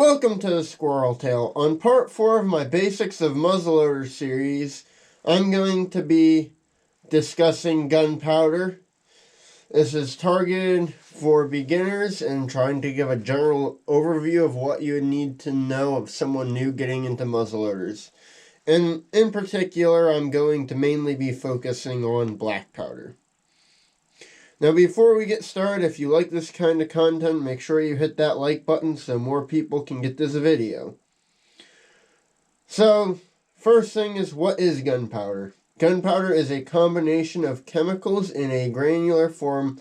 Welcome to the Squirrel Tale. On part 4 of my Basics of Muzzleloader series, I'm going to be discussing gunpowder. This is targeted for beginners and trying to give a general overview of what you would need to know of someone new getting into muzzleloaders. And in particular, I'm going to mainly be focusing on black powder. Now, before we get started, if you like this kind of content, make sure you hit that like button so more people can get this video. So, first thing is, what is gunpowder? Gunpowder is a combination of chemicals in a granular form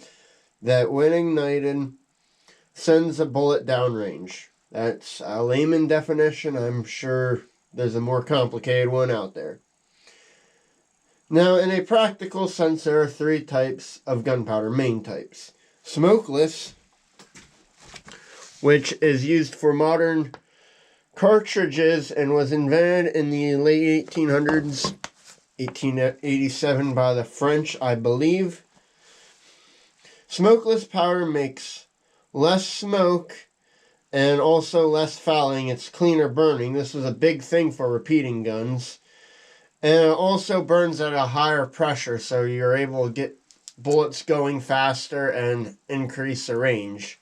that, when ignited, sends a bullet downrange. That's a layman definition. I'm sure there's a more complicated one out there. Now, in a practical sense, there are 3 types of gunpowder, main types. Smokeless, which is used for modern cartridges and was invented in the late 1800s, 1887 by the French, I believe. Smokeless powder makes less smoke and also less fouling. It's cleaner burning. This was a big thing for repeating guns. And it also burns at a higher pressure, so you're able to get bullets going faster and increase the range.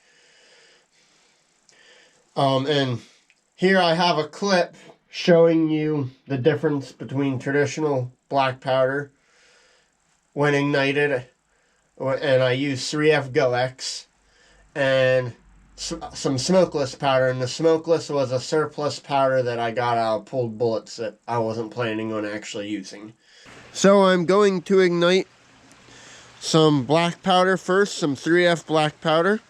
And here I have a clip showing you the difference between traditional black powder when ignited, and I use 3F GoX, and some smokeless powder, and the smokeless was a surplus powder that I got out of pulled bullets that I wasn't planning on actually using. So I'm going to ignite some black powder first, some 3F black powder.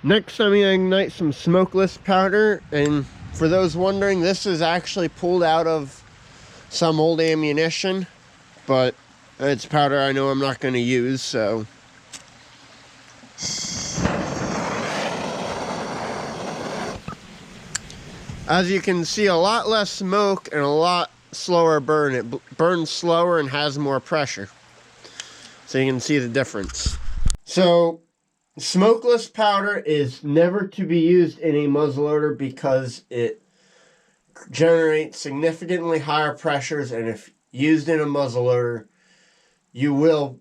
Next, I'm going to ignite some smokeless powder, and for those wondering, this is actually pulled out of some old ammunition, but it's powder I know I'm not going to use, so. As you can see, a lot less smoke and a lot slower burn. It burns slower and has more pressure, so you can see the difference. So, smokeless powder is never to be used in a muzzleloader because it generates significantly higher pressures, and if used in a muzzleloader, you will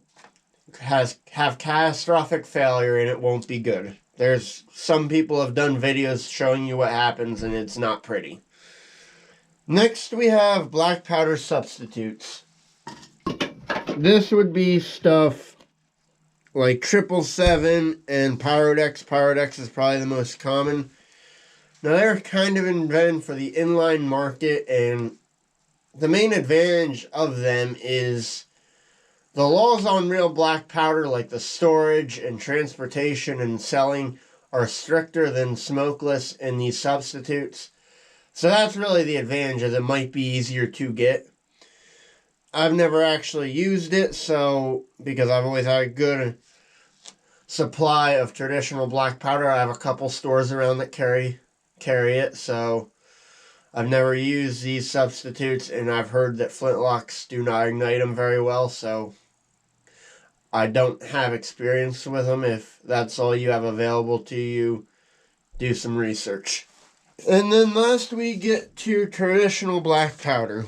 have catastrophic failure and it won't be good. There's some people have done videos showing you what happens, and it's not pretty. Next, we have black powder substitutes. This would be stuff like 777 and Pyrodex. Pyrodex is probably the most common. Now, they're kind of invented for the inline market, and the main advantage of them is the laws on real black powder, like the storage and transportation and selling, are stricter than smokeless in these substitutes. So that's really the advantage, is it might be easier to get. I've never actually used it, so because I've always had a good supply of traditional black powder. I have a couple stores around that carry it, so I've never used these substitutes, and I've heard that flintlocks do not ignite them very well, so I don't have experience with them. If that's all you have available to you, do some research. And then last we get to traditional black powder,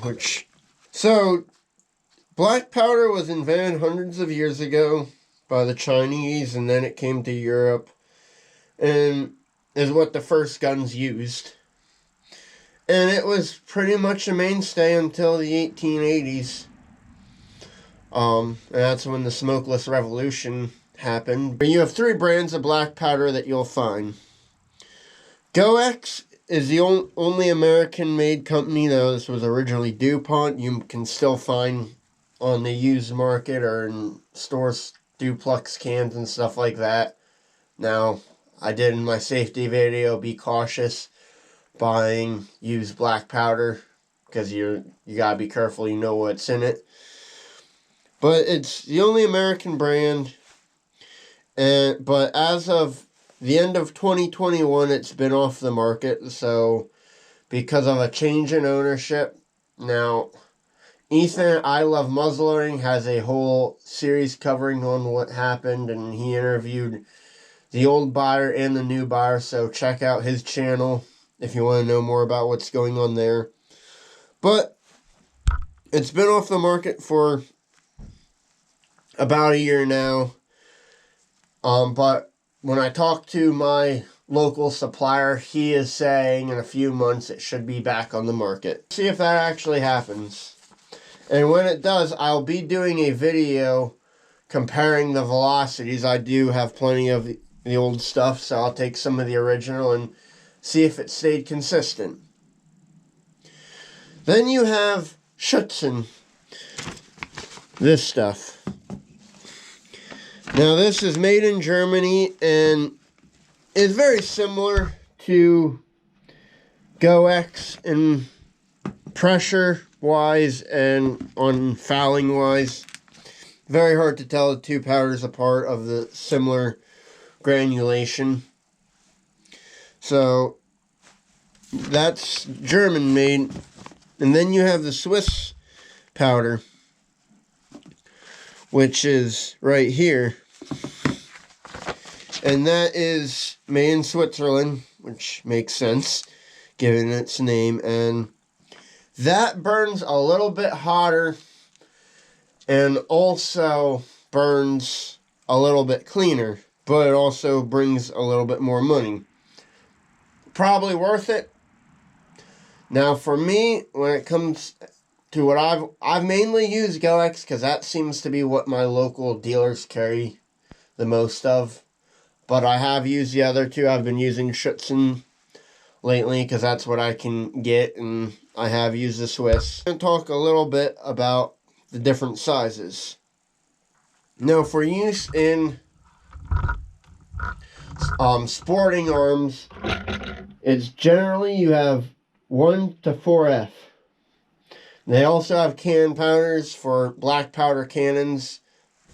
black powder was invented hundreds of years ago by the Chinese, and then it came to Europe, and is what the first guns used. And it was pretty much a mainstay until the 1880s. And that's when the smokeless revolution happened. You have 3 brands of black powder that you'll find. GoX is the only American-made company, though this was originally DuPont. You can still find on the used market or in stores duplex cans and stuff like that. Now, I did in my safety video, be cautious buying used black powder, because you gotta be careful, you know what's in it. But it's the only American brand, but as of the end of 2021, it's been off the market, so because of a change in ownership. Now, Ethan, I Love Muzzleloading, has a whole series covering on what happened, and he interviewed the old buyer and the new buyer, so check out his channel if you want to know more about what's going on there. But it's been off the market for about a year now. But when I talked to my local supplier, he is saying in a few months it should be back on the market. See if that actually happens. And when it does, I'll be doing a video comparing the velocities. I do have plenty of the old stuff, so I'll take some of the original and see if it stayed consistent. Then you have Schützen. This stuff. Now this is made in Germany and is very similar to GoX in pressure wise and on fouling wise. Very hard to tell the two powders apart of the similar granulation. So that's German made. And then you have the Swiss powder, which is right here. And that is made in Switzerland, which makes sense given its name. And that burns a little bit hotter and also burns a little bit cleaner, but it also brings a little bit more money. Probably worth it. Now for me, when it comes to what I've mainly used GoX because that seems to be what my local dealers carry the most of. But I have used the other two. I've been using Schützen lately because that's what I can get, and I have used the Swiss. I'm going to talk a little bit about the different sizes. Now for use in sporting arms, it's generally you have 1 to 4F. They also have can powders for black powder cannons.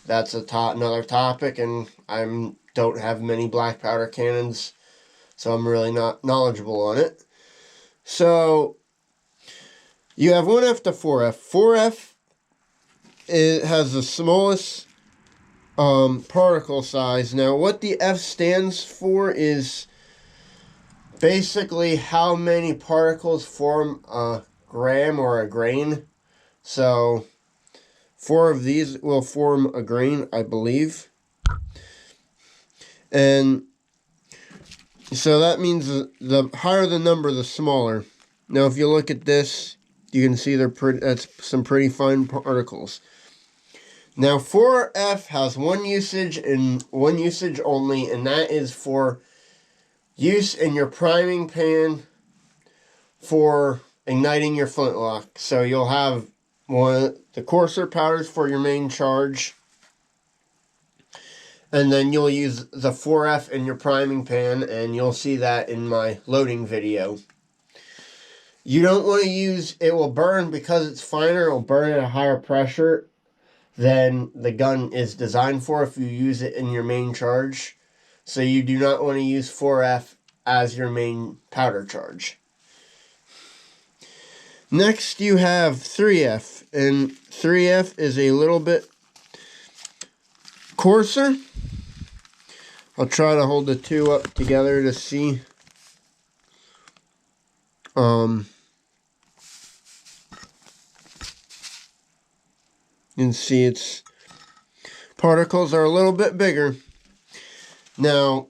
That's another topic, and I don't have many black powder cannons, so I'm really not knowledgeable on it. So you have 1F to 4F. 4F has the smallest particle size. Now what the F stands for is basically how many particles form a gram or a grain. So 4 of these will form a grain, I believe. And so that means the higher the number, the smaller. Now if you look at this, you can see that's some pretty fine particles. Now 4F has one usage and one usage only, and that is for use in your priming pan for igniting your flintlock. So you'll have one of the coarser powders for your main charge, and then you'll use the 4F in your priming pan, and you'll see that in my loading video. You don't want to use, it will burn because it's finer, it will burn at a higher pressure than the gun is designed for if you use it in your main charge. So you do not want to use 4F as your main powder charge. Next you have 3F, and 3F is a little bit coarser. I'll try to hold the two up together to see. You can see its particles are a little bit bigger. Now,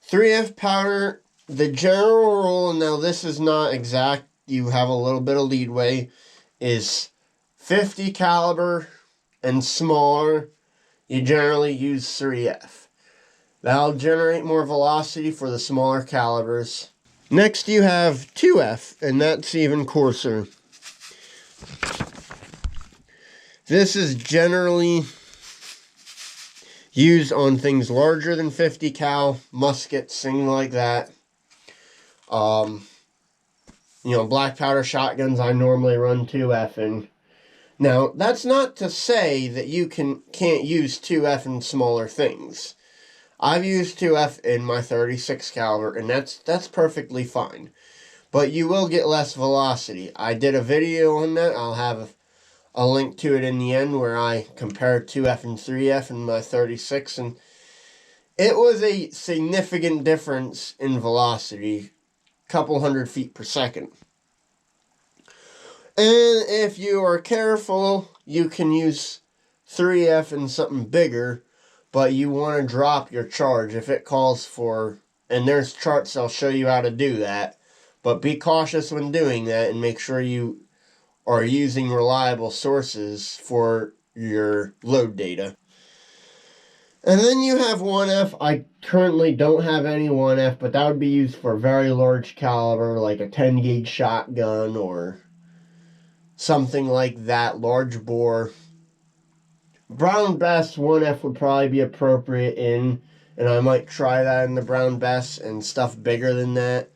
3F powder, the general rule, now this is not exact, you have a little bit of leadway, is 50 caliber and smaller, you generally use 3F. That'll generate more velocity for the smaller calibers. Next you have 2F, and that's even coarser. This is generally used on things larger than 50 cal, muskets, things like that. You know, black powder shotguns, I normally run 2F in. Now, that's not to say that you can't use 2F in smaller things. I've used 2F in my 36 caliber, and that's perfectly fine. but you will get less velocity. I did a video on that. I'll have a link to it in the end where I compared 2F and 3F in my 36, and it was a significant difference in velocity, couple hundred feet per second. And if you are careful, you can use 3F and something bigger, but you want to drop your charge if it calls for, and there's charts that'll show you how to do that, but be cautious when doing that and make sure you are using reliable sources for your load data. And then you have 1F. I currently don't have any 1F, but that would be used for very large caliber, like a 10 gauge shotgun or something like that, large bore. Brown Bass 1F would probably be appropriate in, and I might try that in the Brown Bass and stuff bigger than that.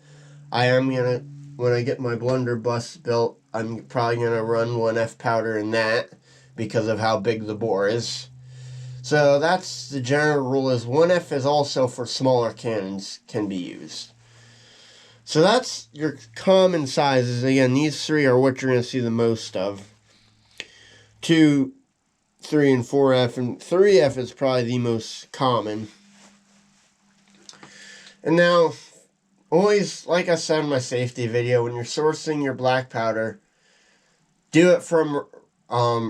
I am going to, when I get my blunderbuss built, I'm probably going to run 1F powder in that because of how big the bore is. So that's the general rule, is 1F is also for smaller cannons can be used. So that's your common sizes. Again, these three are what you're going to see the most of. 2, 3, and 4F, and 3F is probably the most common. And now, always, like I said in my safety video, when you're sourcing your black powder, do it from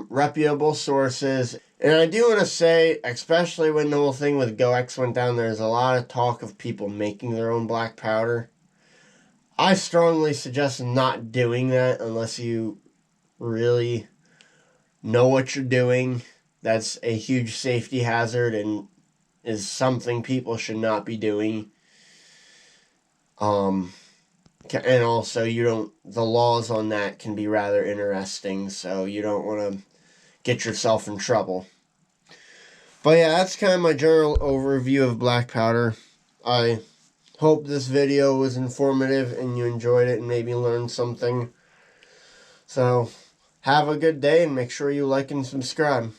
reputable sources. And I do want to say, especially when the whole thing with GoX went down, there's a lot of talk of people making their own black powder. I strongly suggest not doing that unless you really know what you're doing. That's a huge safety hazard and is something people should not be doing. And also, the laws on that can be rather interesting, so you don't want to get yourself in trouble. But yeah, that's kind of my general overview of black powder. I hope this video was informative and you enjoyed it and maybe learned something. So, have a good day and make sure you like and subscribe.